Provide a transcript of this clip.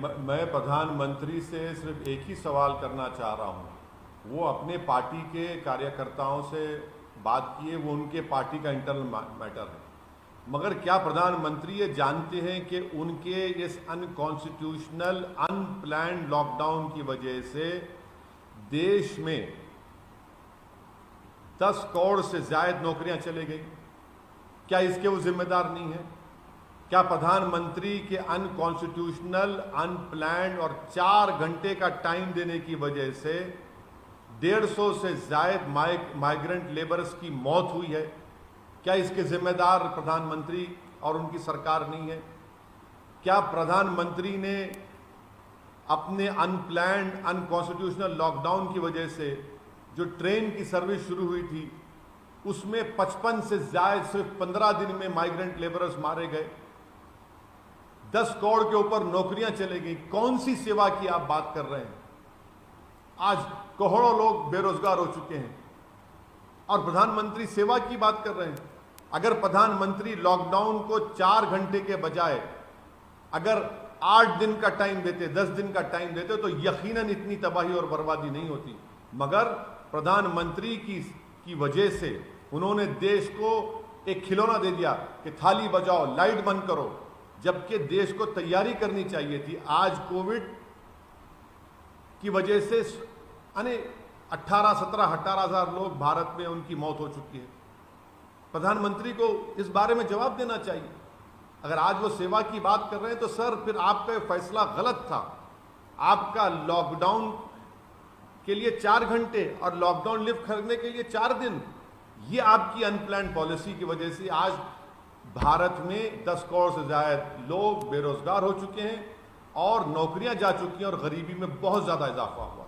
मैं प्रधानमंत्री से सिर्फ एक ही सवाल करना चाह रहा हूँ। वो अपने पार्टी के कार्यकर्ताओं से बात किए, वो उनके पार्टी का इंटरनल मैटर है, मगर क्या प्रधानमंत्री ये जानते हैं कि उनके इस अनकॉन्स्टिट्यूशनल अनप्लैन्ड लॉकडाउन की वजह से देश में 10 करोड़ से ज्यादा नौकरियां चले गई? क्या इसके वो जिम्मेदार नहीं है? क्या प्रधानमंत्री के अनकॉन्स्टिट्यूशनल अनप्लैन्ड और 4 घंटे का टाइम देने की वजह से 150 से ज्यादा माइग्रेंट लेबर्स की मौत हुई है? क्या इसके जिम्मेदार प्रधानमंत्री और उनकी सरकार नहीं है? क्या प्रधानमंत्री ने अपने अनप्लैन्ड अनकॉन्स्टिट्यूशनल लॉकडाउन की वजह से जो ट्रेन की सर्विस शुरू हुई थी उसमें 55 से ज्यादा सिर्फ 15 दिन में माइग्रेंट लेबरर्स मारे गए, 10 करोड़ के ऊपर नौकरियां चले गई? कौन सी सेवा की आप बात कर रहे हैं? आज करोड़ों लोग बेरोजगार हो चुके हैं और प्रधानमंत्री सेवा की बात कर रहे हैं। अगर प्रधानमंत्री लॉकडाउन को 4 घंटे के बजाय अगर 8 दिन का टाइम देते, 10 दिन का टाइम देते तो यकीनन इतनी तबाही और बर्बादी नहीं होती। मगर प्रधानमंत्री की वजह से उन्होंने देश को एक खिलौना दे दिया कि थाली बजाओ, लाइट बंद करो, जबकि देश को तैयारी करनी चाहिए थी। आज कोविड की वजह से 18,000 लोग भारत में उनकी मौत हो चुकी है। प्रधानमंत्री को इस बारे में जवाब देना चाहिए। अगर आज वो सेवा की बात कर रहे हैं तो सर फिर आपका फैसला गलत था। आपका लॉकडाउन के लिए 4 घंटे और लॉकडाउन लिफ्ट करने के लिए 4 दिन, ये आपकी अनप्लान्ड पॉलिसी की वजह से आज भारत में 10 करोड़ से ज्यादा लोग बेरोजगार हो चुके हैं और नौकरियां जा चुकी हैं और गरीबी में बहुत ज्यादा इजाफा हुआ।